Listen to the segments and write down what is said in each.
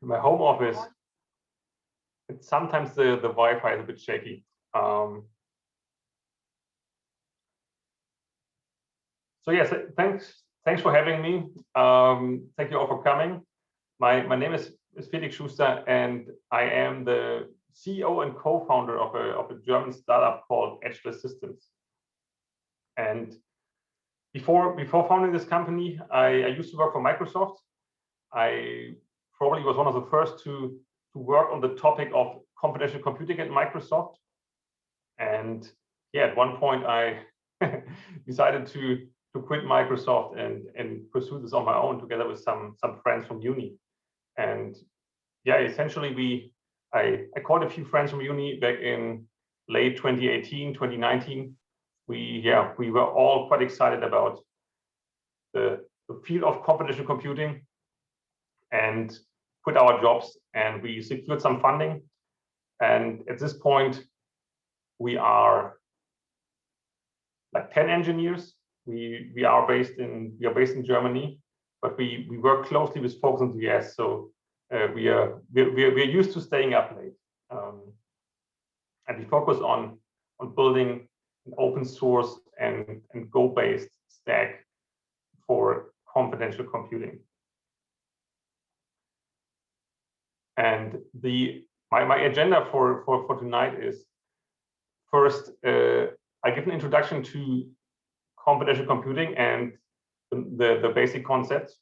home office, sometimes the Wi-Fi is a bit shaky. So yes, thanks for having me. Thank you all for coming. My name is Felix Schuster, and I am the CEO and co-founder of a German startup called Edgeless Systems. And before founding this company, I used to work for Microsoft. I probably was one of the first to work on the topic of confidential computing at Microsoft. And yeah, at one point I decided to quit Microsoft and pursue this on my own together with some friends from uni. And yeah, essentially I called a few friends from uni back in late 2018, 2019. We were all quite excited about the field of confidential computing, and quit our jobs, and we secured some funding. And at this point, we are like 10 engineers. We are based in Germany, but we work closely with folks in the US. So we're used to staying up late, and we focus on building an open source and Go-based stack for confidential computing. And my agenda for tonight is, first, I give an introduction to confidential computing and the basic concepts.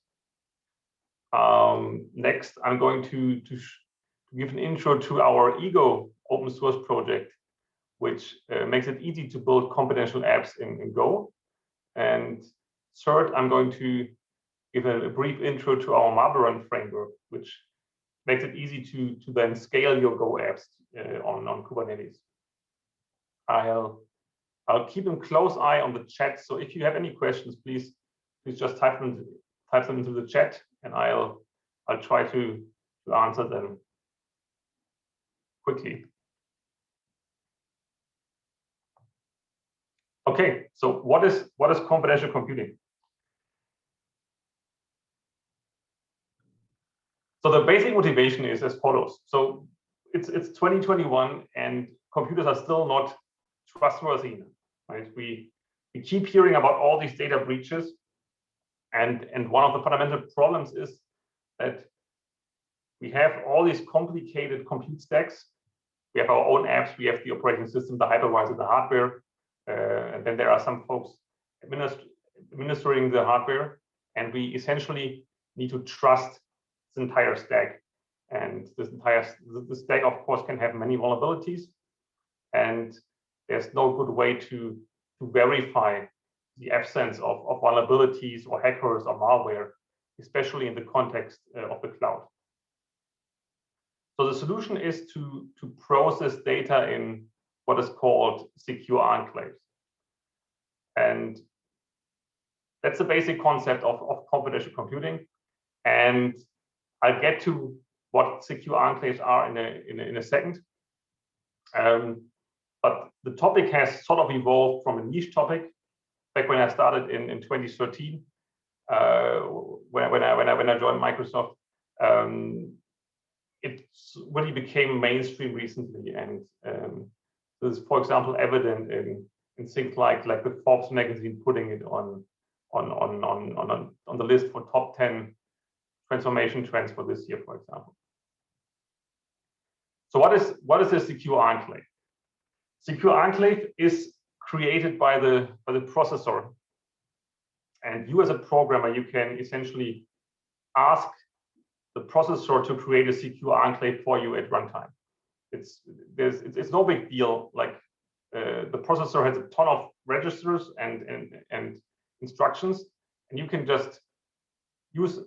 Next, I'm going to give an intro to our Ego open source project, which makes it easy to build confidential apps in Go. And third, I'm going to give a brief intro to our Marble framework, which makes it easy to then scale your Go apps on Kubernetes. I'll keep a close eye on the chat. So if you have any questions, please just type them into the chat, and I'll try to answer them quickly. Okay, so what is confidential computing? So the basic motivation is as follows. So it's 2021, and computers are still not trustworthy, right? We keep hearing about all these data breaches, and one of the fundamental problems is that we have all these complicated compute stacks. We have our own apps, we have the operating system, the hypervisor, the hardware, and then there are some folks administering the hardware, and we essentially need to trust this entire stack. And the stack, of course, can have many vulnerabilities, and there's no good way to verify the absence of vulnerabilities or hackers or malware, especially in the context of the cloud. So the solution is to process data in what is called secure enclaves. And that's the basic concept of confidential computing. And I'll get to what secure enclaves are in a second. But the topic has sort of evolved from a niche topic back when I started in 2013, when I joined Microsoft. It really became mainstream recently, and this is, for example, evident in things like the Forbes magazine putting it on the list for top 10 transformation trends for this year, for example. So what is a secure enclave? Secure enclave is created by the processor, and you as a programmer, you can essentially ask the processor to create a secure enclave for you at runtime. It's no big deal. Like the processor has a ton of registers and instructions, and you can just use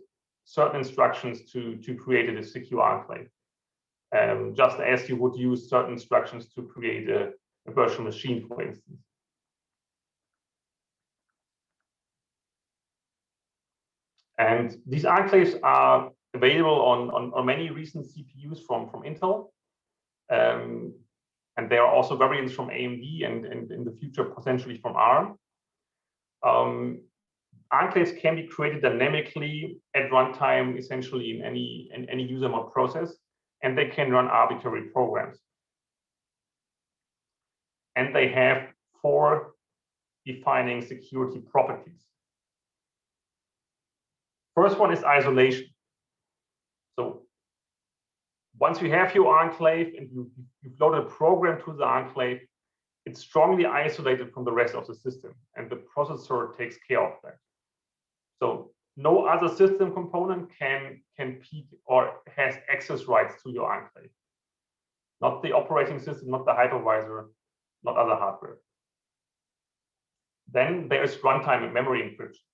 certain instructions to create a secure enclave, just as you would use certain instructions to create a virtual machine, for instance. And these enclaves are available on many recent CPUs from Intel, and there are also variants from AMD and in the future potentially from ARM. enclaves can be created dynamically at runtime, essentially in any user mode process, and they can run arbitrary programs. And they have 4 defining security properties. First one is isolation. So once you have your enclave and you've loaded a program to the enclave, it's strongly isolated from the rest of the system, and the processor takes care of that. So no other system component can peek or has access rights to your enclave. Not the operating system, not the hypervisor, not other hardware. Then there's runtime and memory encryption.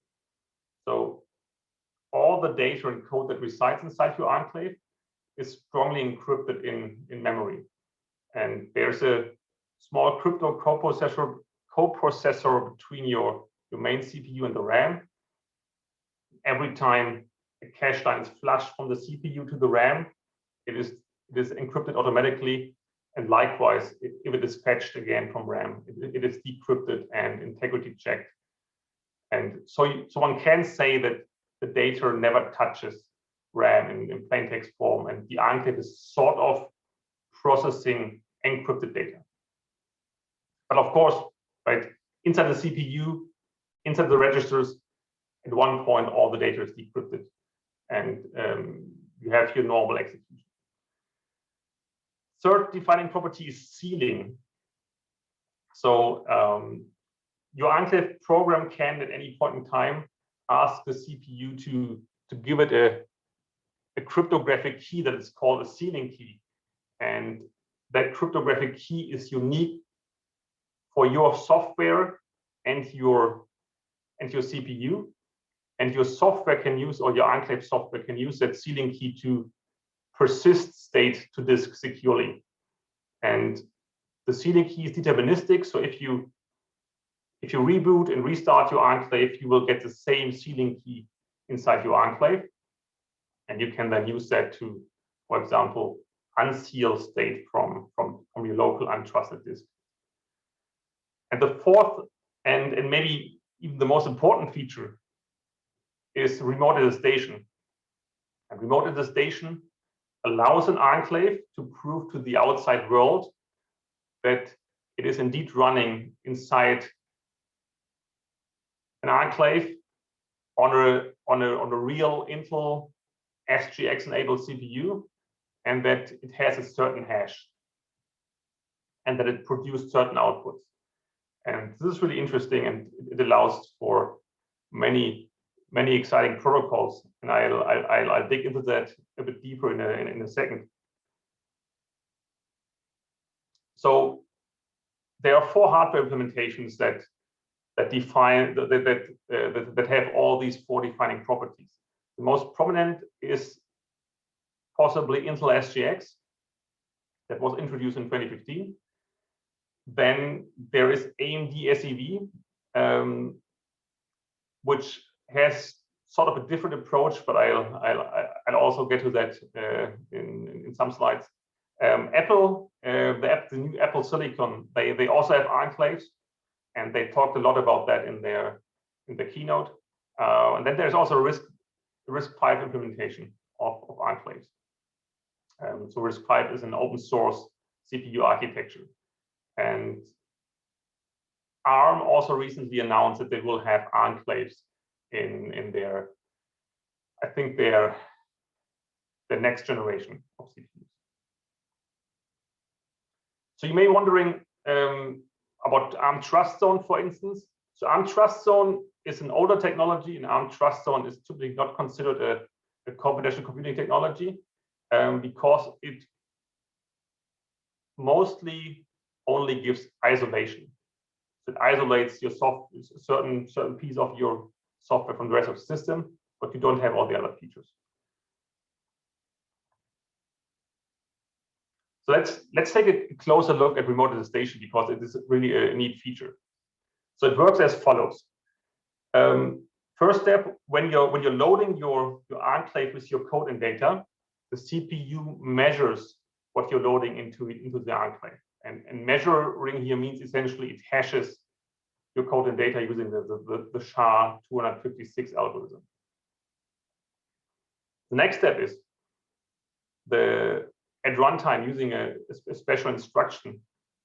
So all the data and code that resides inside your enclave is strongly encrypted in memory. And there's a small crypto coprocessor between your main CPU and the RAM. Every time a cache line is flushed from the CPU to the RAM, it is encrypted automatically. And likewise, if it is fetched again from RAM, it is decrypted and integrity checked. And so one can say that the data never touches RAM in plain text form, and the enclave is sort of processing encrypted data. But of course, right, inside the CPU, inside the registers, at one point, all the data is decrypted, and you have your normal execution. Third defining property is sealing. So your enclave program can, at any point in time, ask the CPU to give it a cryptographic key that is called a sealing key, and that cryptographic key is unique for your software and your CPU. And your software can use, or your enclave software can use that sealing key to persist state to disk securely. And the sealing key is deterministic. So if you reboot and restart your enclave, you will get the same sealing key inside your enclave. And you can then use that to, for example, unseal state from your local untrusted disk. And the fourth, and maybe even the most important feature, is remote attestation. And remote attestation allows an enclave to prove to the outside world that it is indeed running inside an enclave on a real Intel Sdks enabled CPU, and that it has a certain hash, and that it produced certain outputs. And this is really interesting, and it allows for many exciting protocols, and I'll dig into that a bit deeper in a second. So there are 4 hardware implementations that define that have all these 4 defining properties. The most prominent is possibly Intel Sdks that was introduced in 2015. Then there is AMD SEV, which has sort of a different approach, but I'll also get to that in some slides. Apple, the new Apple Silicon, they also have enclaves, and they talked a lot about that in the keynote. And then there's also RISC-V implementation of enclaves. So RISC-V is an open source CPU architecture, and ARM also recently announced that they will have enclaves in their, I think the next generation of CPUs. So you may be wondering about ARM TrustZone, for instance. So ARM TrustZone is an older technology, and ARM TrustZone is typically not considered a computational computing technology because it mostly only gives isolation. So it isolates your certain piece of your software from the rest of the system, but you don't have all the other features. So let's take a closer look at remote attestation, because it is really a neat feature. So it works as follows. First step, when you're loading your enclave with your code and data, the CPU measures what you're loading into the enclave. And measuring here means essentially it hashes your code and data using the SHA-256 algorithm. The next step is at runtime, using a special instruction,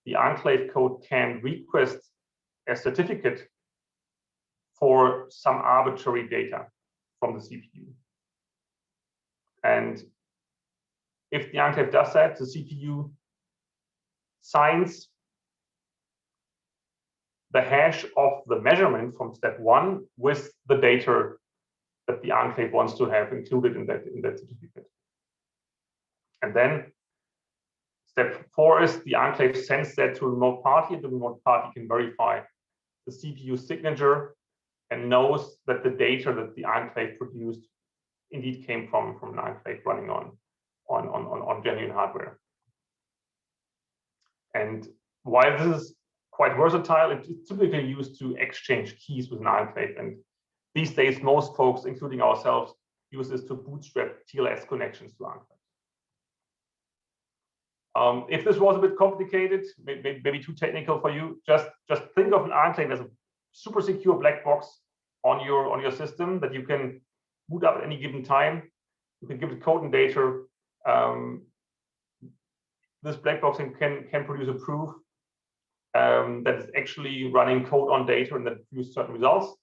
the enclave code can request a certificate for some arbitrary data from the CPU. And if the enclave does that, the CPU signs the hash of the measurement from step 1 with the data that the enclave wants to have included in that certificate. And then step 4 is the enclave sends that to a remote party, and the remote party can verify the CPU signature and knows that the data that the enclave produced indeed came from an enclave running on genuine hardware. And while this is quite versatile, it's typically used to exchange keys with an enclave. And these days, most folks, including ourselves, use this to bootstrap TLS connections to enclaves. If this was a bit complicated, maybe too technical for you, just think of an enclave as a super secure black box on your system that you can boot up at any given time. You can give it code and data. This black box can produce a proof that is actually running code on data and that produces certain results,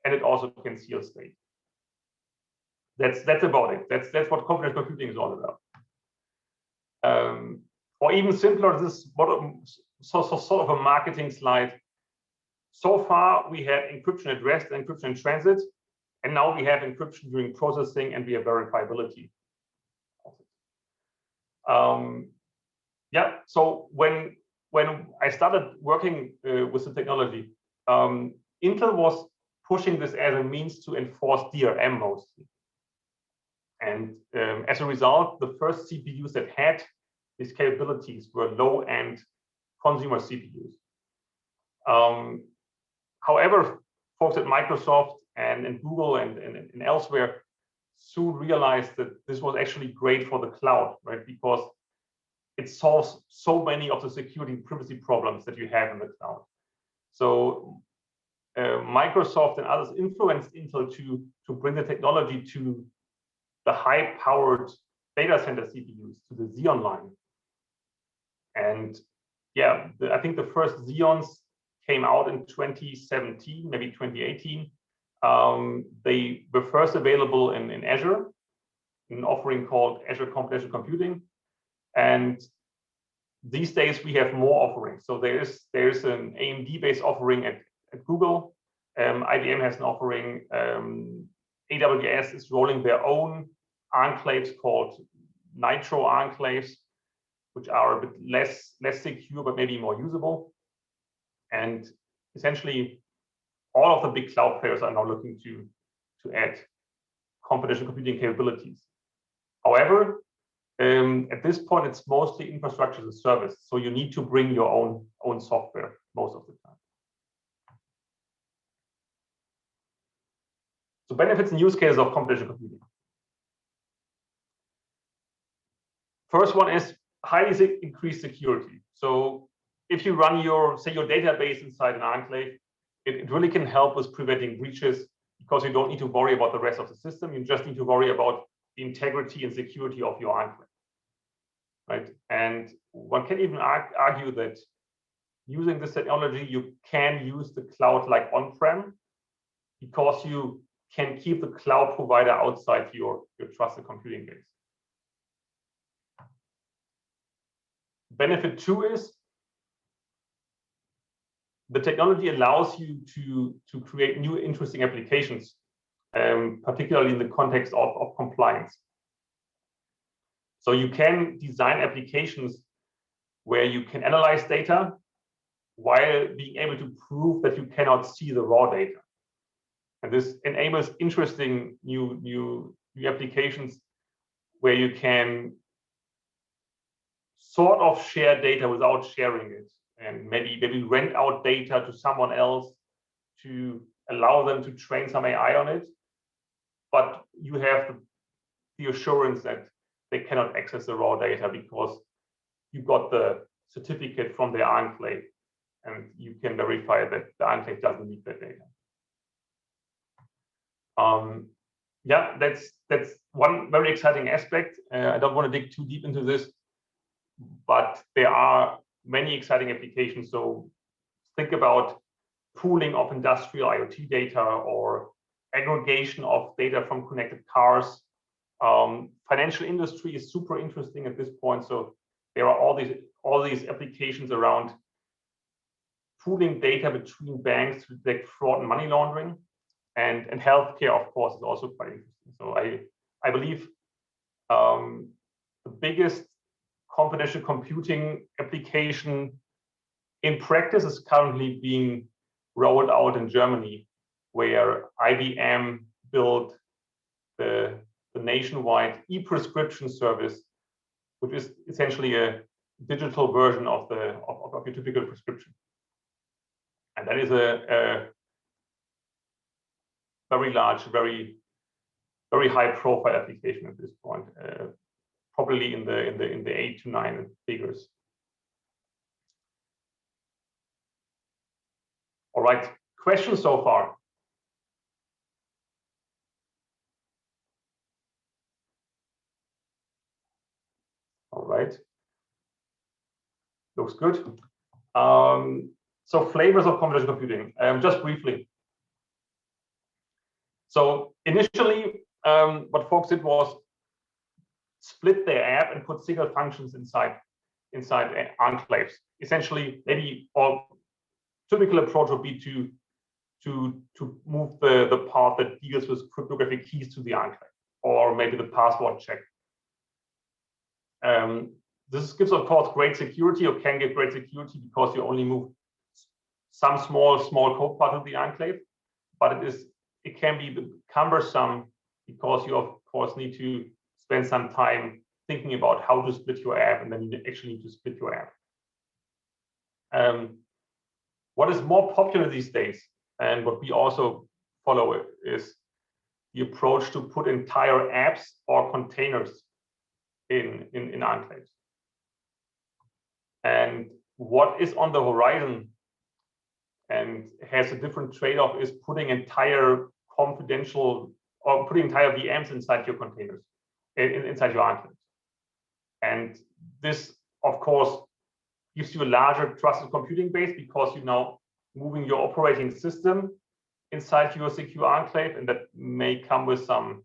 and it also can seal state. That's about it. That's what computational computing is all about. Or even simpler, this is sort of a marketing slide. So far, we had encryption at rest, encryption in transit, and now we have encryption during processing, and we have verifiability. Yeah. So when I started working with the technology, Intel was pushing this as a means to enforce DRM mostly. And as a result, the first CPUs that had these capabilities were low-end consumer CPUs. However, folks at Microsoft and Google and elsewhere soon realized that this was actually great for the cloud, right? Because it solves so many of the security and privacy problems that you have in the cloud. So Microsoft and others influenced Intel to bring the technology to the high-powered data center CPUs, to the Xeon line. And yeah, I think the first Xeons came out in 2017, maybe 2018. They were first available in Azure, in an offering called Azure Computational Computing. And these days we have more offerings. So there's an AMD-based offering at Google. IBM has an offering. AWS is rolling their own enclaves called Nitro enclaves, which are a bit less secure, but maybe more usable. And essentially, all of the big cloud players are now looking to add computational computing capabilities. However, at this point, it's mostly infrastructure as a service. So you need to bring your own software most of the time. So benefits and use cases of computational computing. First one is highly increased security. So if you run your database inside an enclave, it really can help with preventing breaches because you don't need to worry about the rest of the system. You just need to worry about the integrity and security of your enclave, right? And one can even argue that using this technology, you can use the cloud like on-prem because you can keep the cloud provider outside your trusted computing base. Benefit 2 is the technology allows you to create new interesting applications, particularly in the context of compliance. So you can design applications where you can analyze data while being able to prove that you cannot see the raw data. And this enables interesting new applications where you can sort of share data without sharing it, and maybe rent out data to someone else to allow them to train some AI on it. But you have the assurance that they cannot access the raw data because you got the certificate from the enclave and you can verify that the enclave doesn't need that data. Yeah, that's one very exciting aspect. I don't want to dig too deep into this, but there are many exciting applications. So think about pooling of industrial IoT data or aggregation of data from connected cars. Financial industry is super interesting at this point. So there are all these applications around pooling data between banks to detect fraud and money laundering. And healthcare, of course, is also quite interesting. So I believe the biggest confidential computing application in practice is currently being rolled out in Germany, where IBM built the nationwide e-prescription service, which is essentially a digital version of your typical prescription. And that is a very large, very high profile application at this point, probably in the 8 to 9 figures. All right, questions so far? All right, looks good. So flavors of computational computing, just briefly. So initially, what folks did was split their app and put single functions inside enclaves. Essentially, maybe or typical approach would be to move the part that deals with cryptographic keys to the enclave, or maybe the password check. This gives, of course, great security, or can give great security, because you only move some small code part of the enclave, but it can be cumbersome, because you of course need to spend some time thinking about how to split your app, and then you actually need to split your app. What is more popular these days, and what we also follow, is the approach to put entire apps or containers in enclaves. And what is on the horizon and has a different trade-off is putting entire confidential, or putting entire VMs inside your containers, inside your enclaves. And this, of course, gives you a larger trusted computing base, because you're now moving your operating system inside your secure enclave, and that may come with some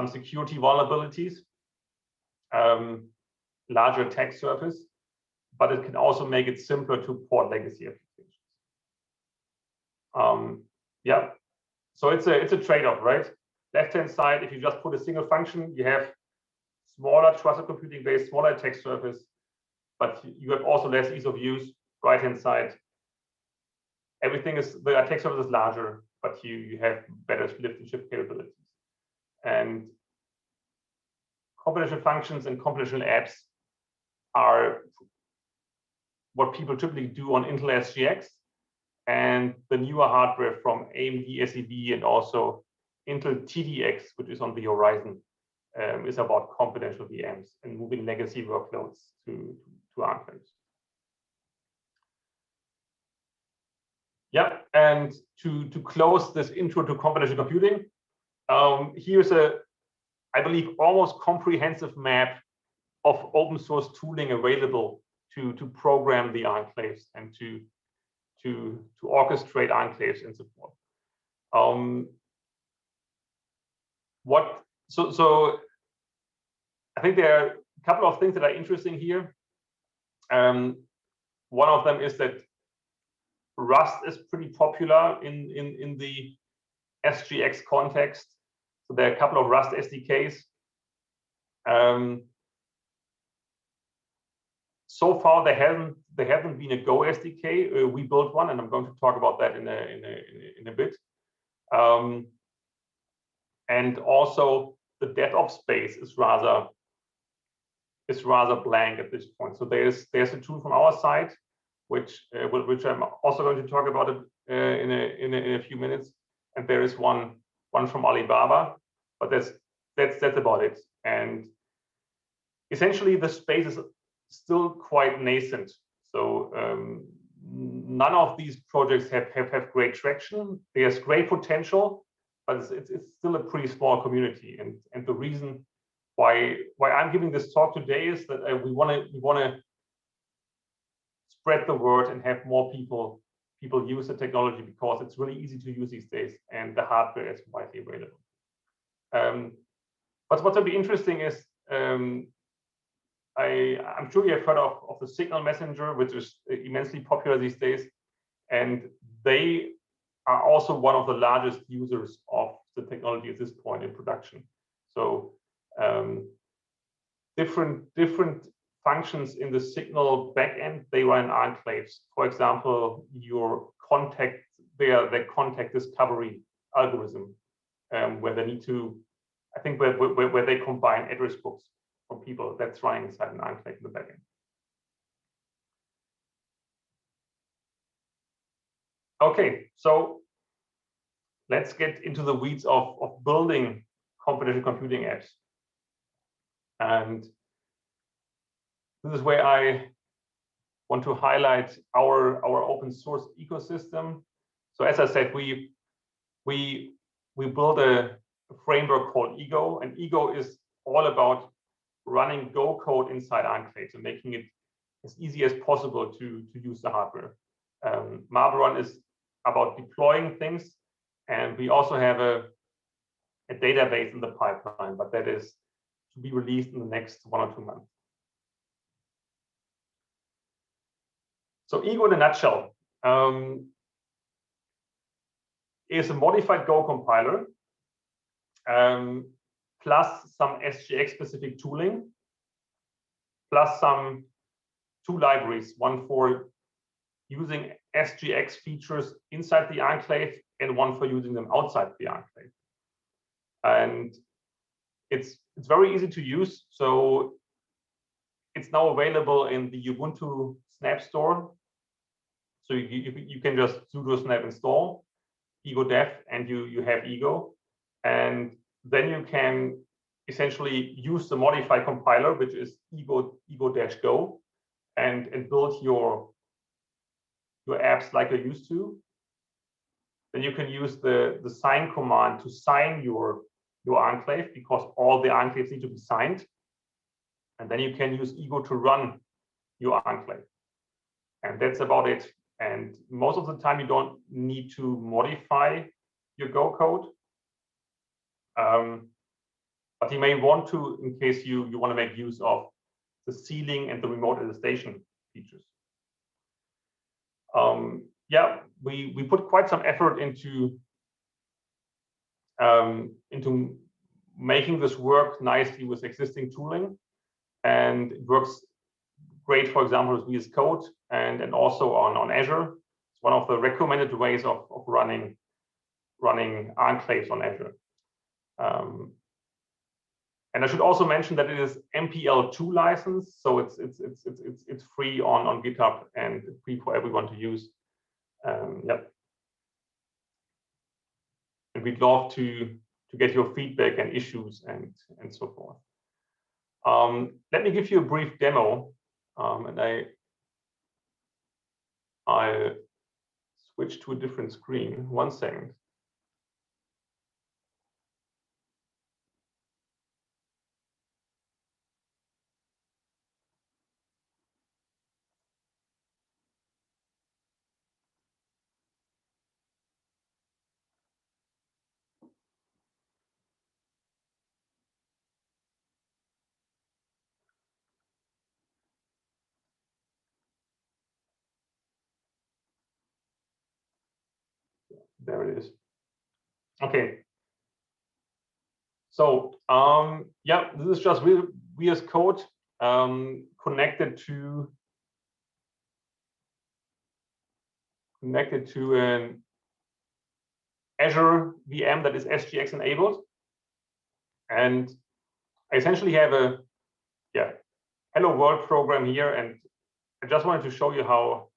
security vulnerabilities, larger attack surface, but it can also make it simpler to port legacy applications. Yeah, so it's a trade-off, right? Left-hand side, if you just put a single function, you have smaller trusted computing base, smaller attack surface, but you have also less ease of use. Right-hand side, the attack surface is larger, but you have better lift and shift capabilities. And computational functions and computational apps are what people typically do on Intel Sdks, and the newer hardware from AMD SEB and also Intel TDX, which is on the horizon, is about confidential VMs and moving legacy workloads to enclaves. Yeah, and to close this intro to computational computing, here's I believe, almost comprehensive map of open source tooling available to program the enclaves and to orchestrate enclaves and so forth. So I think there are a couple of things that are interesting here. One of them is that Rust is pretty popular in the SGX context. So there are a couple of Rust SDKs. So far, there haven't been a Go SDK. We built one, and I'm going to talk about that in a bit. And also, the DevOps space is rather blank at this point. So there's a tool from our side, which I'm also going to talk about it in a few minutes. And there is one from Alibaba, but that's about it. And essentially, the space is still quite nascent. So none of these projects have great traction. There's great potential, but it's still a pretty small community. And the reason why I'm giving this talk today is that we want to spread the word and have more people use the technology, because it's really easy to use these days and the hardware is widely available. But what's going to be interesting is I'm sure you have heard of the Signal Messenger, which is immensely popular these days, and they are also one of the largest users of the technology at this point in production. So different functions in the Signal backend, they run enclaves. For example, your contact discovery algorithm, where they need to, I think where they combine address books from people, that's running inside an enclave in the backend. Okay, so let's get into the weeds of building computational computing apps. And this is where I want to highlight our open source ecosystem. So as I said, we built a framework called Ego, and Ego is all about running Go code inside enclaves and making it as easy as possible to use the hardware. Marlboro is about deploying things, and we also have a database in the pipeline, but that is to be released in the next 1 or 2 months. So Ego in a nutshell is a modified Go compiler plus some SGX specific tooling, plus some 2 libraries, one for using SGX features inside the enclave and one for using them outside the enclave. And it's very easy to use. So it's now available in the Ubuntu Snap Store. So you can just sudo snap install Ego dev and you have Ego. And then you can essentially use the modified compiler, which is ego-go, and build your apps like you're used to. Then you can use the sign command to sign your enclave, because all the enclaves need to be signed. And then you can use Ego to run your enclave. And that's about it. And most of the time, you don't need to modify your Go code. But you may want to, in case you want to make use of the sealing and the remote attestation features. Yeah, we put quite some effort into making this work nicely with existing tooling, and it works great, for example, with VS Code and also on Azure. It's one of the recommended ways of running enclaves on Azure. And I should also mention that it is MPL2 license, so it's free on GitHub and free for everyone to use. Yep. And we'd love to get your feedback and issues and so forth. Let me give you a brief demo, and I'll switch to a different screen. 1 second. There it is. Okay. So yeah, this is just VS Code connected to an Azure VM that is SGX enabled, and I essentially have a hello world program here, and I just wanted to show you how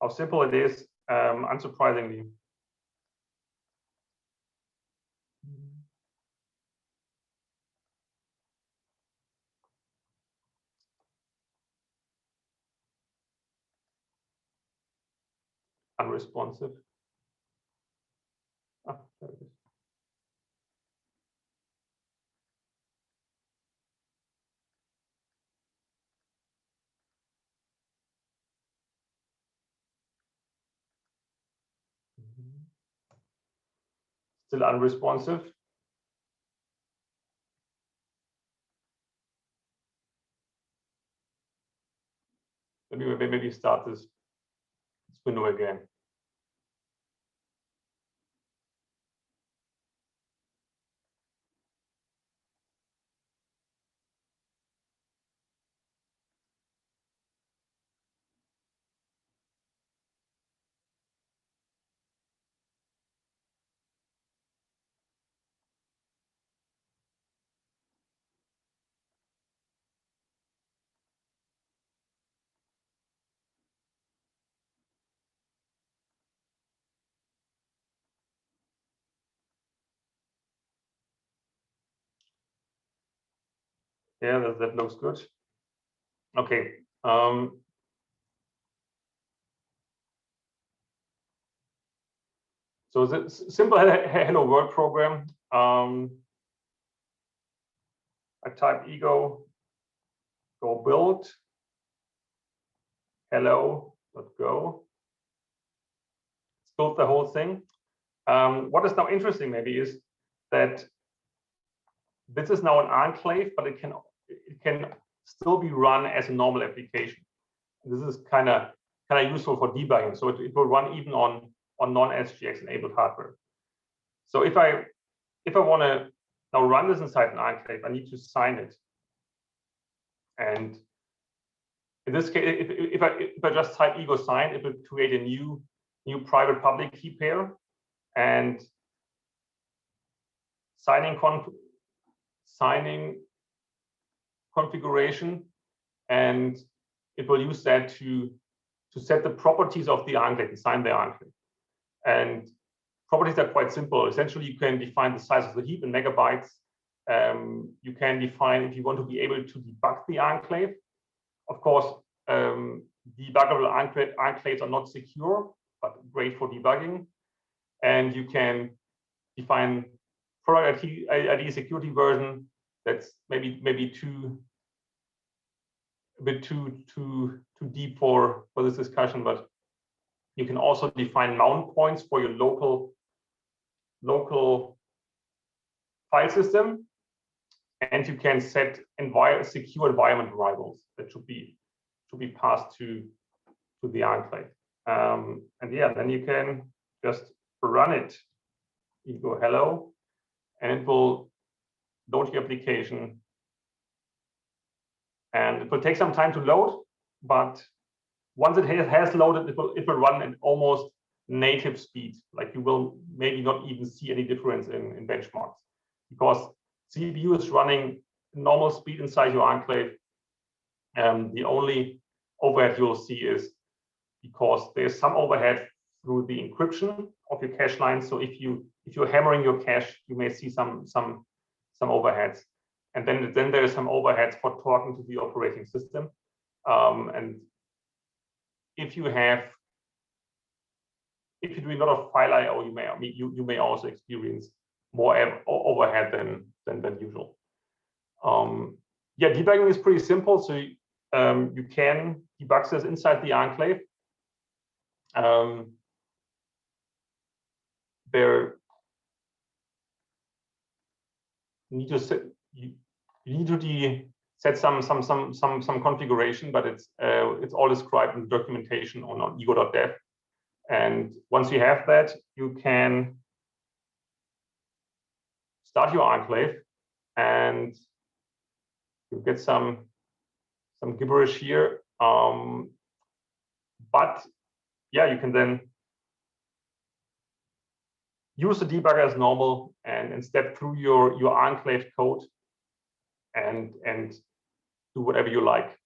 simple it is, unsurprisingly. unresponsive. Ah, there it is. Still unresponsive. Maybe start this window again. Yeah, that looks good. Okay. So the simple hello world program. I type ego go build hello.go. It's built the whole thing. What is now interesting maybe is that this is now an enclave, but it can still be run as a normal application. This is kind of useful for debugging. So it will run even on non-SGX enabled hardware. So if I want to now run this inside an enclave, I need to sign it. And in this case, if I just type ego sign, it will create a new private public key pair and signing configuration, and it will use that to set the properties of the enclave, sign the enclave. And properties are quite simple. Essentially, you can define the size of the heap in megabytes. You can define if you want to be able to debug the enclave. Of course, debuggable enclaves are not secure, but great for debugging. And you can define product ID security version. That's maybe a bit too deep for this discussion, but you can also define mount points for your local file system, and you can set secure environment variables that should be passed to the enclave. And yeah, then you can just run it. You go hello, and it will load your application. And it will take some time to load, but once it has loaded, it will run at almost native speed. Like you will maybe not even see any difference in benchmarks, because CPU is running normal speed inside your enclave. The only overhead you'll see is because there's some overhead through the encryption of your cache line. So if you're hammering your cache, you may see some overheads. And then there is some overheads for talking to the operating system. And if you do a lot of file I/O, you may also experience more overhead than usual. Yeah, debugging is pretty simple. So you can debug this inside the enclave. You need to set some configuration, but it's all described in the documentation on ego.dev. And once you have that, you can start your enclave, and you get some gibberish here. But yeah, you can then use the debugger as normal and step through your enclave code and do whatever you like.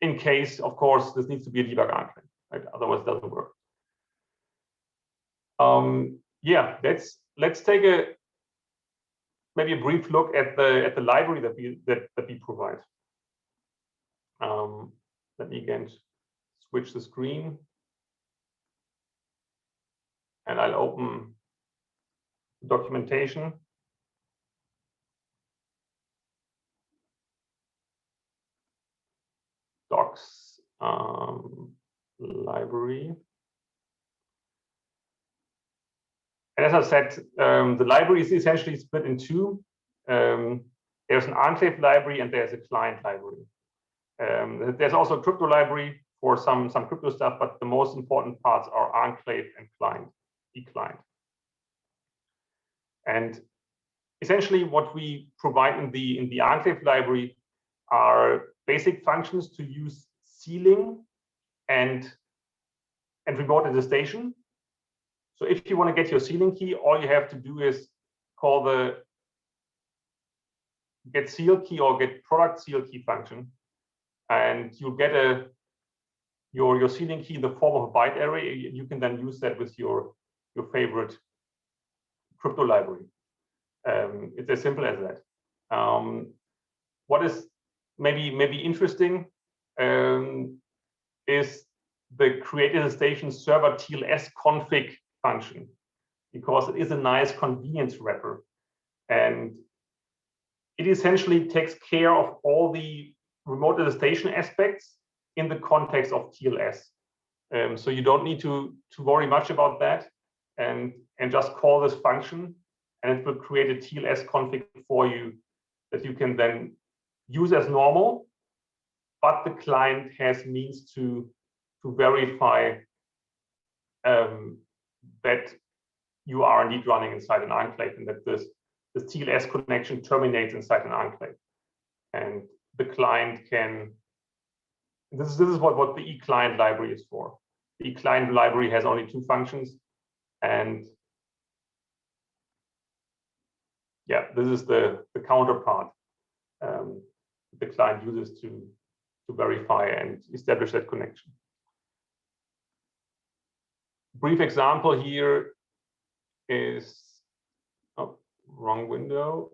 In case, of course, this needs to be a debug enclave, right? Otherwise, it doesn't work. Yeah, let's take maybe a brief look at the library that we provide. Let me again switch the screen. and I'll open documentation. Docs library. And as I said, the library is essentially split in two. There's an enclave library and there's a client library. There's also a crypto library for some crypto stuff, but the most important parts are enclave and client, e-client. And essentially what we provide in the enclave library are basic functions to use sealing and remote attestation. So if you want to get your sealing key, all you have to do is call the get seal key or get product seal key function, and you'll get your sealing key in the form of a byte array. You can then use that with your favorite crypto library. It's as simple as that. What is maybe interesting is the create attestation server TLS config function, because it is a nice convenience wrapper, and it essentially takes care of all the remote attestation aspects in the context of TLS. So you don't need to worry much about that, and just call this function, and it will create a TLS config for you that you can then use as normal, but the client has means to verify that you are indeed running inside an enclave, and that this TLS connection terminates inside an enclave. And the client can, this is what the e-client library is for. The e-client library has only two functions, and yeah, this is the counterpart the client uses to verify and establish that connection. Brief example here is, oh, wrong window.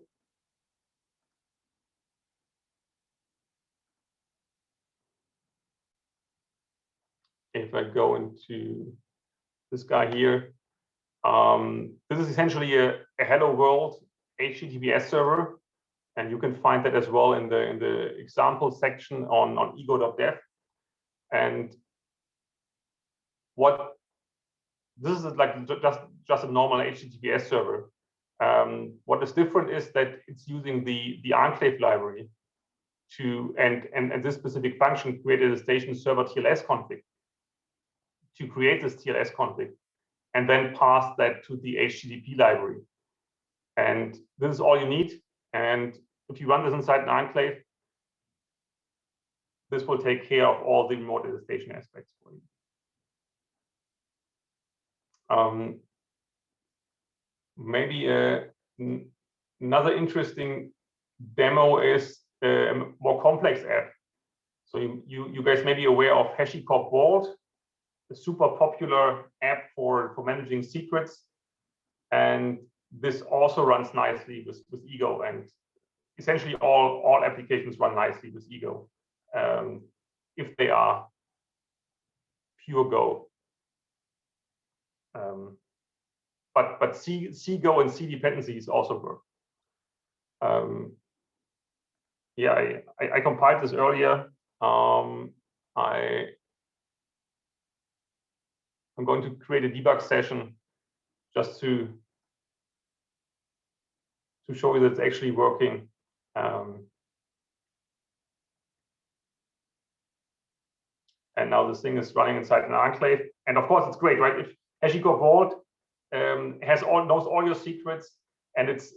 If I go into this guy here, this is essentially a hello world HTTPS server, and you can find that as well in the example section on ego.dev. And what this is like just a normal HTTPS server. What is different is that it's using the enclave library to and this specific function created a station server TLS config to create this TLS config, and then pass that to the HTTP library. And this is all you need. And if you run this inside an enclave, this will take care of all the remote attestation aspects for you. Maybe another interesting demo is a more complex app. So you guys may be aware of Hashicorp Vault, a super popular app for managing secrets, and this also runs nicely with Ego, and essentially all applications run nicely with Ego if they are pure Go. But C Go and C dependencies also work. Yeah, I compiled this earlier. I'm going to create a debug session just to show you that it's actually working. And now this thing is running inside an enclave. And of course, it's great, right? If Hashicorp Vault knows all your secrets, and it's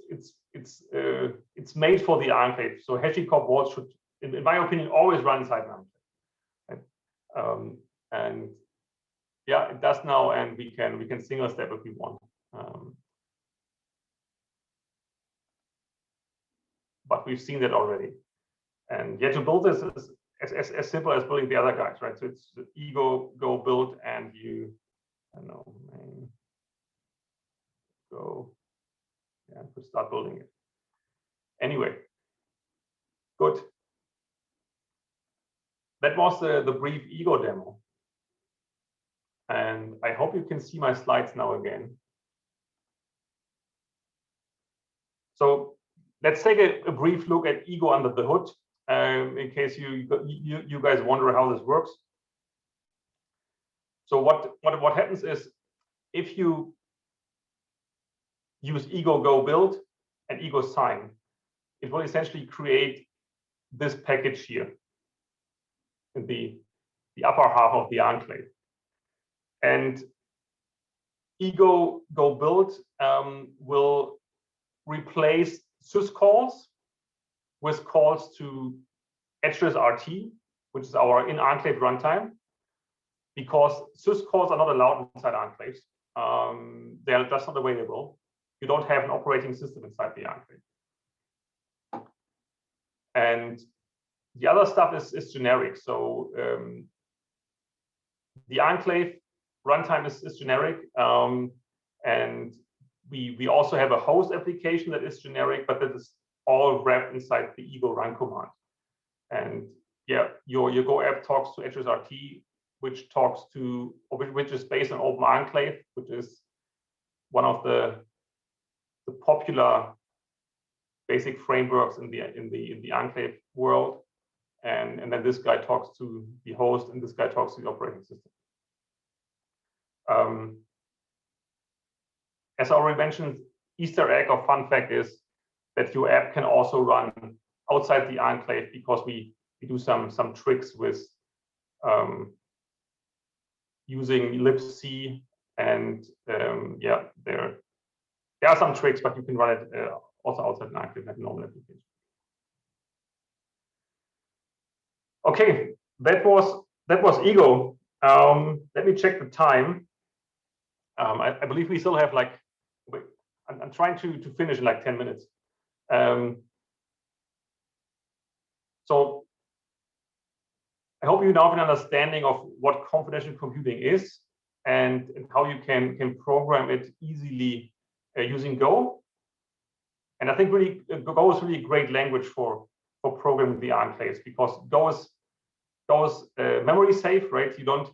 made for the enclave. So Hashicorp Vault should, in my opinion, always run inside an enclave. And yeah, it does now, and we can single step if we want. But we've seen that already. And yet to build this is as simple as building the other guys, right? So it's ego go build, and you, I don't know, main go, and yeah, start building it. Anyway, good. That was the brief ego demo. And I hope you can see my slides now again. So let's take a brief look at Ego under the hood, in case you guys wonder how this works. So what happens is, if you use Ego go build and Ego sign, it will essentially create this package here in the upper half of the enclave. And Ego go build will replace syscalls with calls to HSRT, which is our in-enclave runtime, because syscalls are not allowed inside enclaves. They are just not available. You don't have an operating system inside the enclave. And the other stuff is generic. So the enclave runtime is generic. And we also have a host application that is generic, but that is all wrapped inside the Ego run command. And yeah, your Go app talks to HSRT, which is based on Open Enclave, which is one of the popular basic frameworks in the enclave world. And then this guy talks to the host, and this guy talks to the operating system. As I already mentioned, Easter egg or fun fact is that your app can also run outside the enclave, because we do some tricks with using libc, and yeah, there are some tricks, but you can run it also outside the enclave like a normal application. Okay, that was Ego. Let me check the time. I believe we still have like, I'm trying to finish in like 10 minutes. So I hope you now have an understanding of what confidential computing is, and how you can program it easily using Go. And I think really Go is really a great language for programming the enclaves, because Go is memory safe, right? You're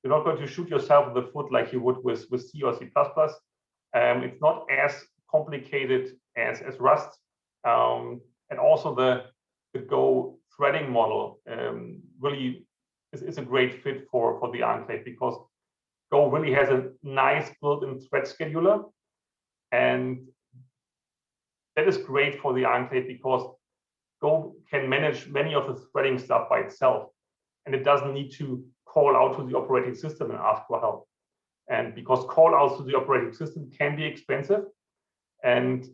not going to shoot yourself in the foot like you would with C or C++. It's not as complicated as Rust, and also the Go threading model really is a great fit for the enclave, because Go really has a nice built-in thread scheduler, and that is great for the enclave because Go can manage many of the threading stuff by itself, and it doesn't need to call out to the operating system and ask for help. And because call outs to the operating system can be expensive, and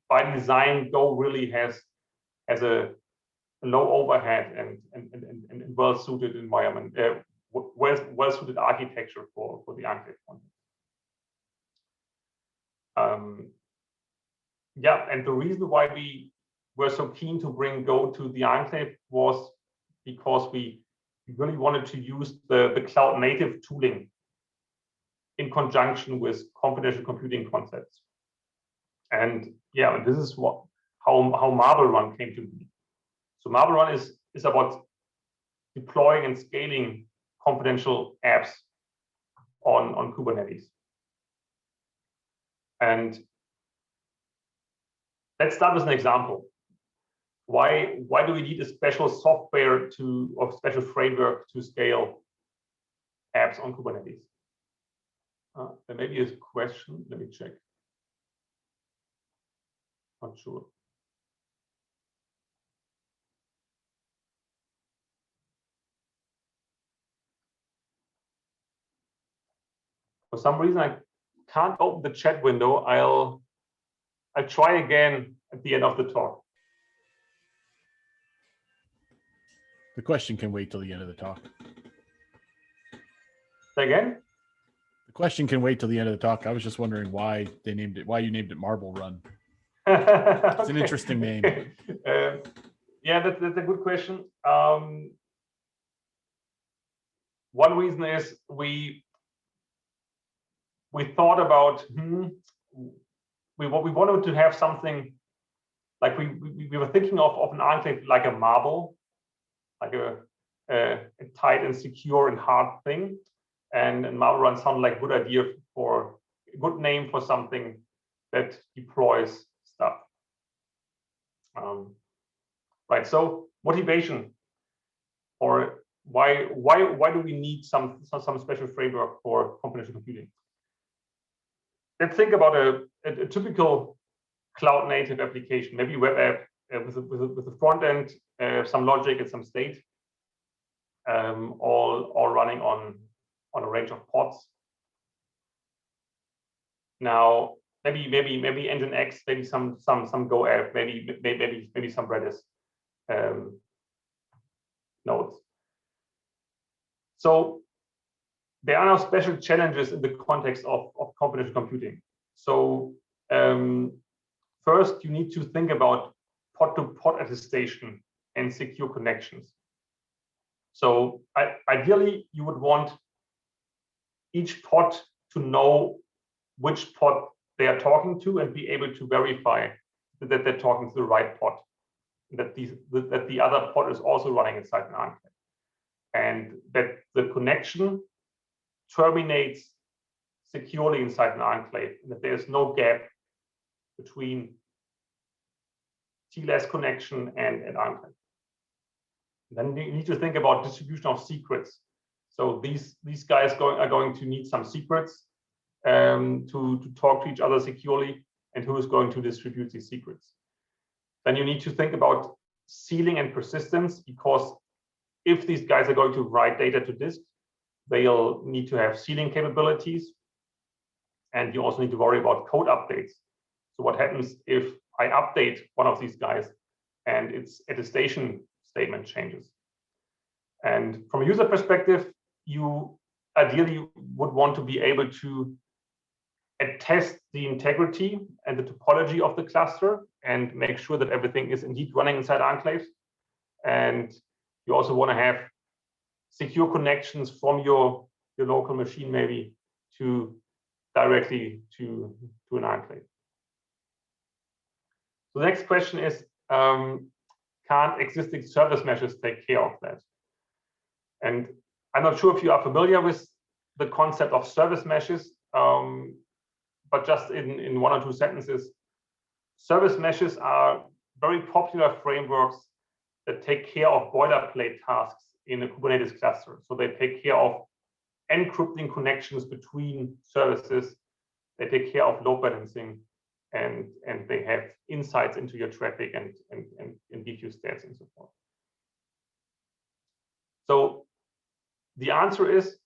by design, Go really has a low overhead and well-suited environment, well-suited architecture for the enclave context. Yeah, and the reason why we were so keen to bring Go to the enclave was because we really wanted to use the cloud native tooling in conjunction with confidential computing concepts. And yeah, this is how Marble Run came to be. So Marble Run is about deploying and scaling confidential apps on Kubernetes. And let's start with an example. Why do we need a special software or special framework to scale apps on Kubernetes? There may be a question. Let me check. Not sure. For some reason, I can't open the chat window. I'll try again at the end of the talk. The question can wait till the end of the talk. Say again? The question can wait till the end of the talk. I was just wondering why you named it Marble Run. It's an interesting name. Yeah, that's a good question. One reason is we thought about we wanted to have something like we were thinking of an enclave like a marble, like a tight and secure and hard thing. and Marble Run sounded like a good idea for a good name for something that deploys stuff. Right. So motivation, or why do we need some special framework for computational computing? Let's think about a typical cloud native application, maybe web app with a front end, some logic and some state, all running on a range of pods. Now maybe Nginx, maybe some Go app, maybe some Redis nodes. So there are now special challenges in the context of computational computing. So first, you need to think about pod-to-pod attestation and secure connections. So ideally, you would want each pod to know which pod they are talking to and be able to verify that they're talking to the right pod, that the other pod is also running inside an enclave, and that the connection terminates securely inside an enclave, and that there's no gap between TLS connection and an enclave. Then you need to think about distribution of secrets. So these guys are going to need some secrets to talk to each other securely, and who is going to distribute these secrets. Then you need to think about sealing and persistence, because if these guys are going to write data to disk, they'll need to have sealing capabilities, and you also need to worry about code updates. So what happens if I update one of these guys and its attestation statement changes? And from a user perspective, you ideally would want to be able to attest the integrity and the topology of the cluster and make sure that everything is indeed running inside enclaves. And you also want to have secure connections from your local machine, maybe to directly to an enclave. So the next question is, can't existing service meshes take care of that? And I'm not sure if you are familiar with the concept of service meshes, but just in one or two sentences, service meshes are very popular frameworks that take care of boilerplate tasks in a Kubernetes cluster. So they take care of encrypting connections between services. They take care of load balancing, and they have insights into your traffic and give you stats and so forth. So the answer is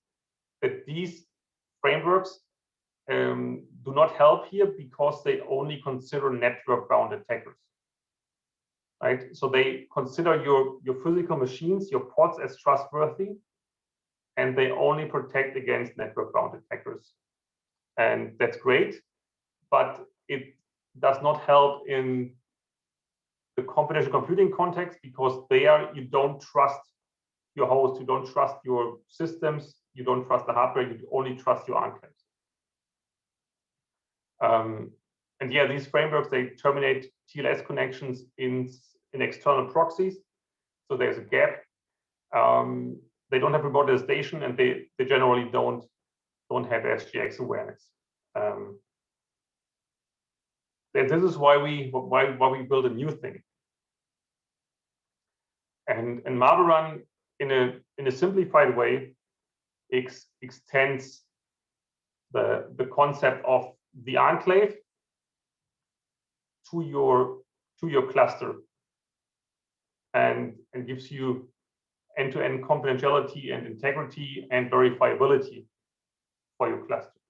that these frameworks do not help here because they only consider network-bound attackers, right? So they consider your physical machines, your pods, as trustworthy, and they only protect against network-bound attackers. And that's great, but it does not help in the computational computing context, because there you don't trust your host, you don't trust your systems, you don't trust the hardware, you only trust your enclaves. And yeah, these frameworks, they terminate TLS connections in external proxies, so there's a gap. They don't have remote attestation, and they generally don't have SGX awareness. This is why we build a new thing. And Marble Run, in a simplified way, extends the concept of the enclave to your cluster, and gives you end-to-end confidentiality and integrity and verifiability for your cluster,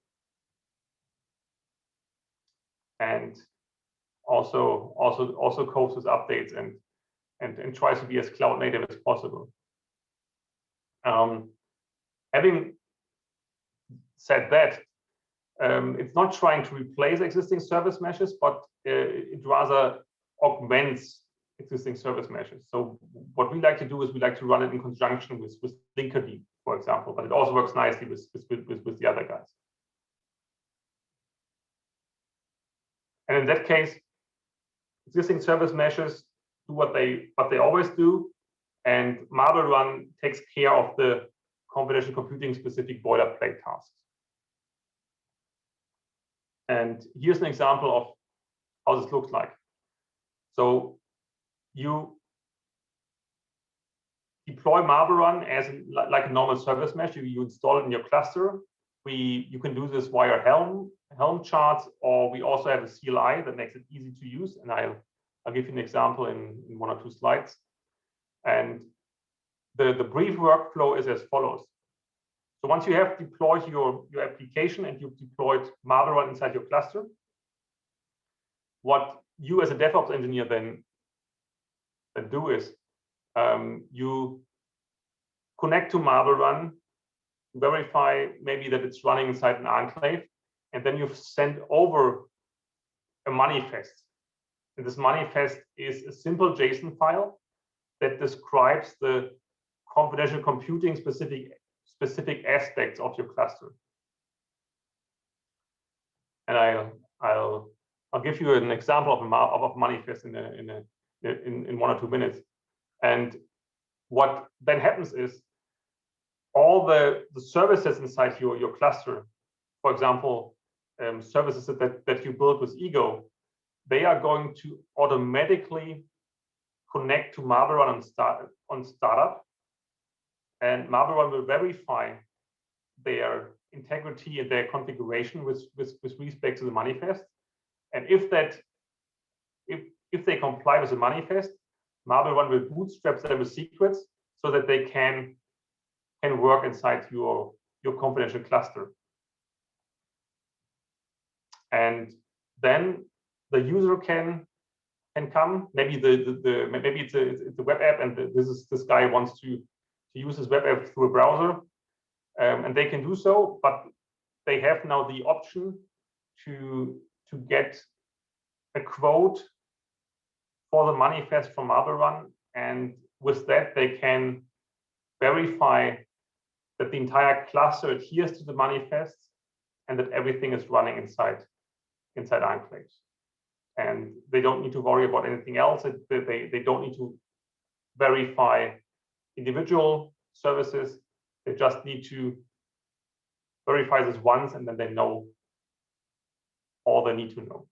and also copes with updates and tries to be as cloud native as possible. Having said that, it's not trying to replace existing service meshes, but it rather augments existing service meshes. So what we like to do is we like to run it in conjunction with Linkerd, for example, but it also works nicely with the other guys. And in that case, existing service meshes do what they always do, and Marble Run takes care of the confidential computing specific boilerplate tasks. And here's an example of how this looks like. So you deploy Marble Run as like a normal service mesh. You install it in your cluster. You can do this via Helm charts, or we also have a CLI that makes it easy to use. And I'll give you an example in 1 or 2 slides. And the brief workflow is as follows. So once you have deployed your application and you've deployed Marble Run inside your cluster, what you as a DevOps engineer then do is you connect to Marble Run, verify maybe that it's running inside an enclave, and then you've sent over a manifest. And this manifest is a simple JSON file that describes the confidential computing specific aspects of your cluster. And I'll give you an example of a manifest in 1 or 2 minutes. And what then happens is all the services inside your cluster, for example, services that you build with Ego, they are going to automatically connect to Marble Run on startup, and Marble Run will verify their integrity and their configuration with respect to the manifest. And if they comply with the manifest, Marble Run will bootstrap them with secrets so that they can work inside your confidential cluster. And then the user can come. Maybe maybe it's a web app, and this guy wants to use his web app through a browser, and they can do so. But they have now the option to get a quote for the manifest from Marble Run, and with that they can verify that the entire cluster adheres to the manifest and that everything is running inside enclaves. And they don't need to worry about anything else. They don't need to verify individual services. They just need to verify this once, and then they know all they need to know.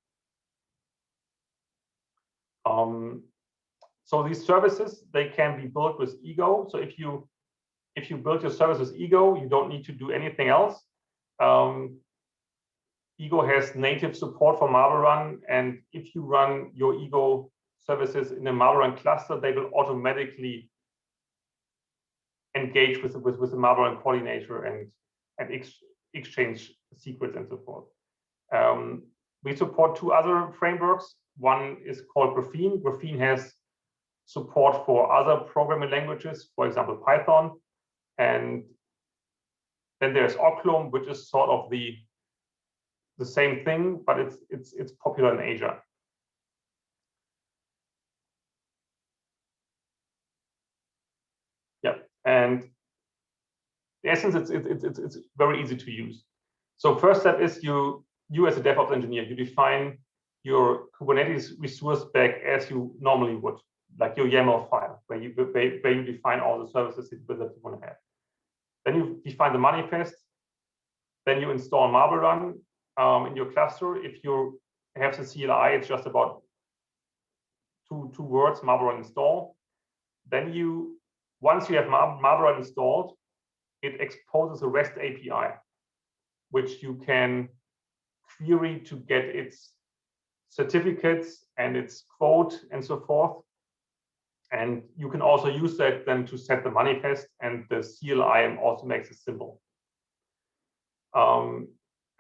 So these services, they can be built with Ego. So if you build your service with Ego, you don't need to do anything else. Ego has native support for Marble Run, and if you run your Ego services in a Marble Run cluster, they will automatically engage with the Marble Run coordinator and exchange secrets and so forth. We support 2 other frameworks. One is called Graphene. Graphene has support for other programming languages, for example, Python. And then there's Oklum, which is sort of the same thing, but it's popular in Asia. Yeah, and in essence, it's very easy to use. So first step is you as a DevOps engineer, you define your Kubernetes resource spec as you normally would, like your YAML file, where you define all the services that you want to have. Then you define the manifest. Then you install Marble Run in your cluster. If you have the CLI, it's just about two words, Marble Run install. Then once you have Marble Run installed, it exposes a REST API, which you can query to get its certificates and its quote and so forth. And you can also use that then to set the manifest, and the CLI also makes it simple. And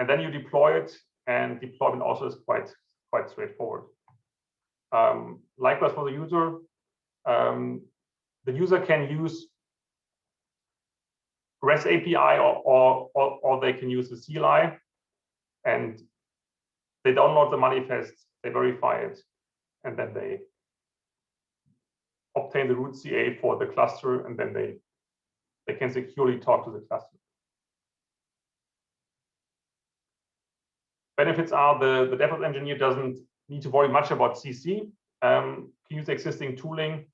then you deploy it, and deployment also is quite straightforward. Likewise for the user can use REST API or they can use the CLI, and they download the manifest, they verify it, and then they obtain the root CA for the cluster, and then they can securely talk to the cluster. Benefits are the DevOps engineer doesn't need to worry much about CC, can use existing tooling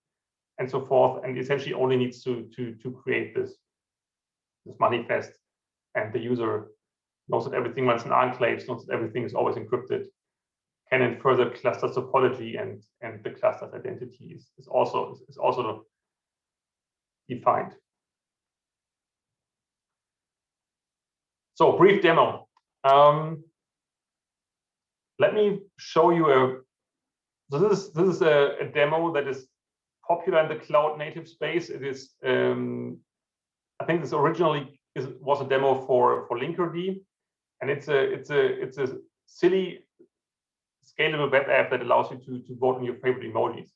and so forth, and essentially only needs to create this. manifest, and the user knows that everything runs in enclaves, knows that everything is always encrypted, can infer the cluster topology and the cluster's identity is also defined. So brief demo. Let me show you so this is a demo that is popular in the cloud native space. It is I think this originally was a demo for Linkerd, and it's a silly scalable web app that allows you to vote on your favorite emojis,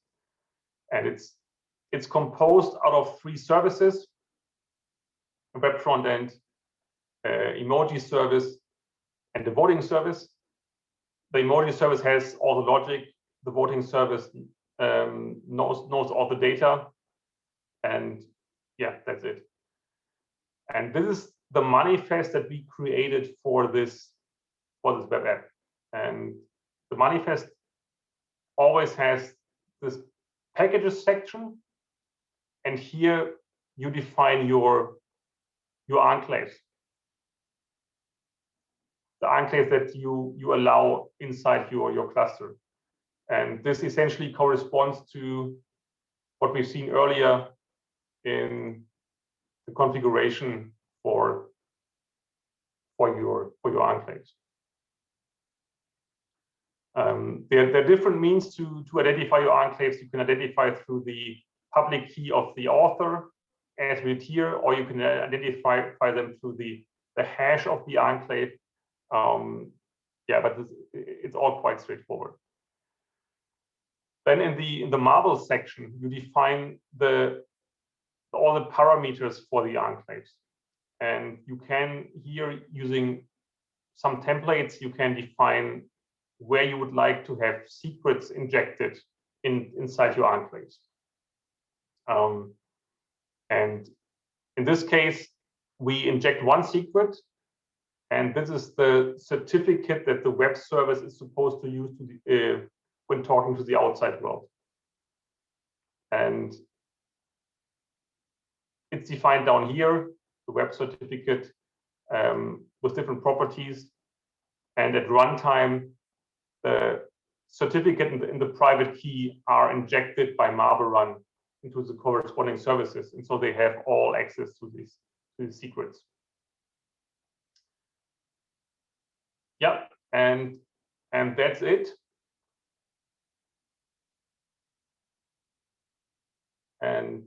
and it's composed out of 3 services: a web front end, emoji service, and the voting service. The emoji service has all the logic. The voting service knows all the data, and yeah, that's it. And this is the manifest that we created for this web app. And the manifest always has this packages section, and here you define your enclaves. The enclave that you allow inside your cluster. And this essentially corresponds to what we've seen earlier in the configuration for your enclaves. There are different means to identify your enclaves. You can identify through the public key of the author, as with here, or you can identify them through the hash of the enclave. Yeah, but it's all quite straightforward. Then in the marble section, you define all the parameters for the enclaves, and you can here, using some templates, you can define where you would like to have secrets injected inside your enclaves. And in this case, we inject one secret, and this is the certificate that the web service is supposed to use when talking to the outside world. And it's defined down here, the web certificate, with different properties. And at runtime, the certificate and the private key are injected by Marble Run into the corresponding services. And so they have all access to these secrets. Yeah, and that's it. And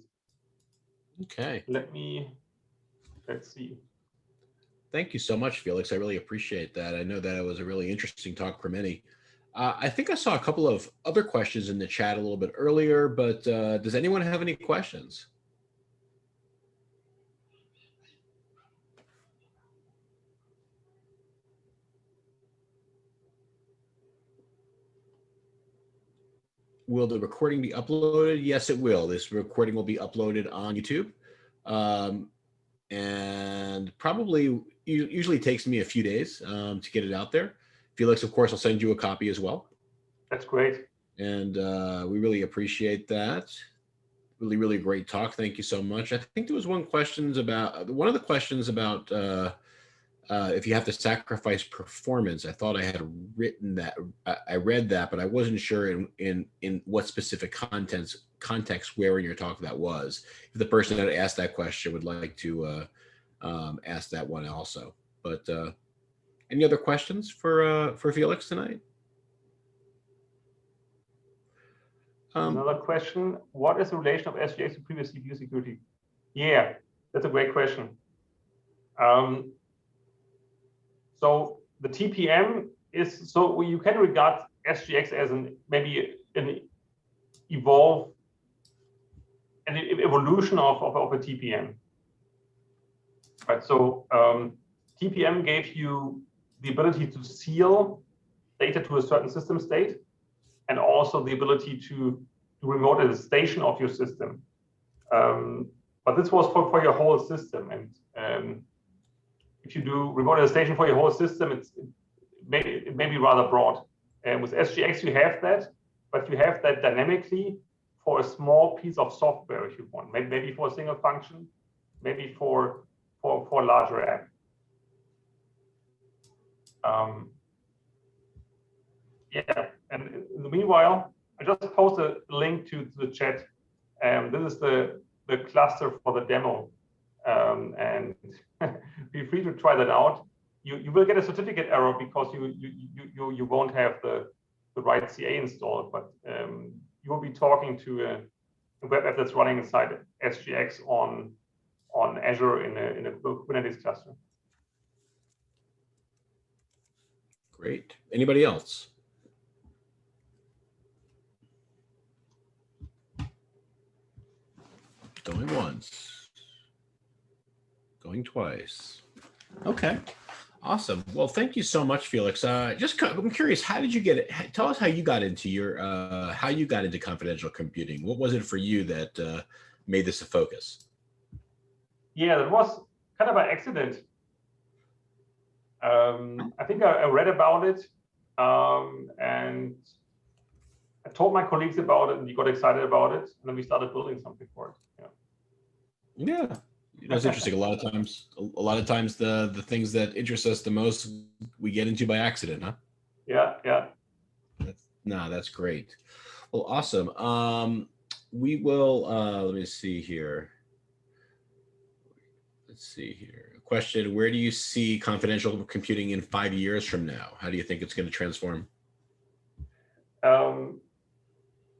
okay, let's see. Thank you so much, Felix. I really appreciate that. I know that it was a really interesting talk for many. I think I saw a couple of other questions in the chat a little bit earlier, but does anyone have any questions? Will the recording be uploaded? Yes, it will. This recording will be uploaded on YouTube. And probably usually takes me a few days to get it out there. Felix, of course, I'll send you a copy as well. That's great. And we really appreciate that. Really, really great talk. Thank you so much. I think there was one of the questions about if you have to sacrifice performance. I thought I had written that. I read that, but I wasn't sure in what specific context where in your talk that was. If the person that asked that question would like to ask that one also. But any other questions for Felix tonight? Another question: what is the relation of SDKs to previous CPU security? Yeah, that's a great question. So the TPM is, so you can regard SGX as maybe an evolution of a TPM. Right. So TPM gave you the ability to seal data to a certain system state, and also the ability to do remote attestation of your system. But this was for your whole system, and if you do remote attestation for your whole system, it may be rather broad. And with SGX, you have that, but you have that dynamically for a small piece of software if you want. Maybe for a single function, maybe for for a larger app. Yeah, and in the meanwhile, I just posted a link to the chat. This is the cluster for the demo, and feel free to try that out. You will get a certificate error because you won't have the right CA installed, but you will be talking to a web app that's running inside SGX on Azure in a Kubernetes cluster. Great. Anybody else? Going once. Going twice. Okay. Awesome. Well, thank you so much, Felix. I'm curious, how did you get it? Tell us how you got into confidential computing. What was it for you that made this a focus? Yeah, that was kind of by accident. I think I read about it, and I told my colleagues about it, and we got excited about it, and then we started building something for it. Yeah, that's interesting. A lot of times, the things that interest us the most we get into by accident, huh? Yeah. That's great. Well, awesome. We will. Let me see here. Let's see here. Question: where do you see confidential computing in 5 years from now? How do you think it's going to transform?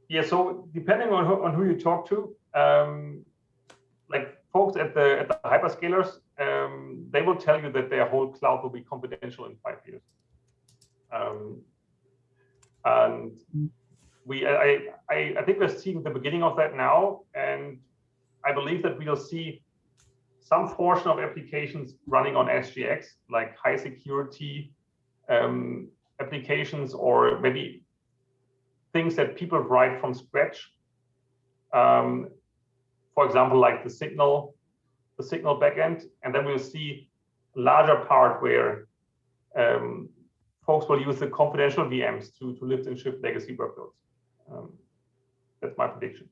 Yeah, so depending on who you talk to, like folks at the hyperscalers, they will tell you that their whole cloud will be confidential in 5 years. And I think we're seeing the beginning of that now, and I believe that we'll see some portion of applications running on SGX, like high security applications, or maybe things that people write from scratch. For example, like the signal backend, and then we'll see a larger part where folks will use the confidential VMs to lift and shift legacy workloads. That's my prediction.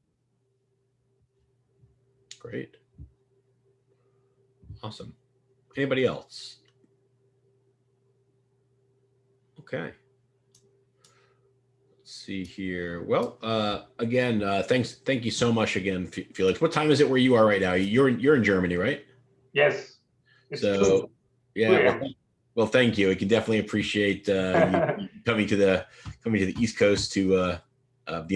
Great. Awesome. Anybody else? Okay. Let's see here. Well, again, thank you so much again, Felix. What time is it where you are right now? You're in Germany, right? Yes. So, yeah. Well, thank you. I can definitely appreciate you coming to the East Coast to be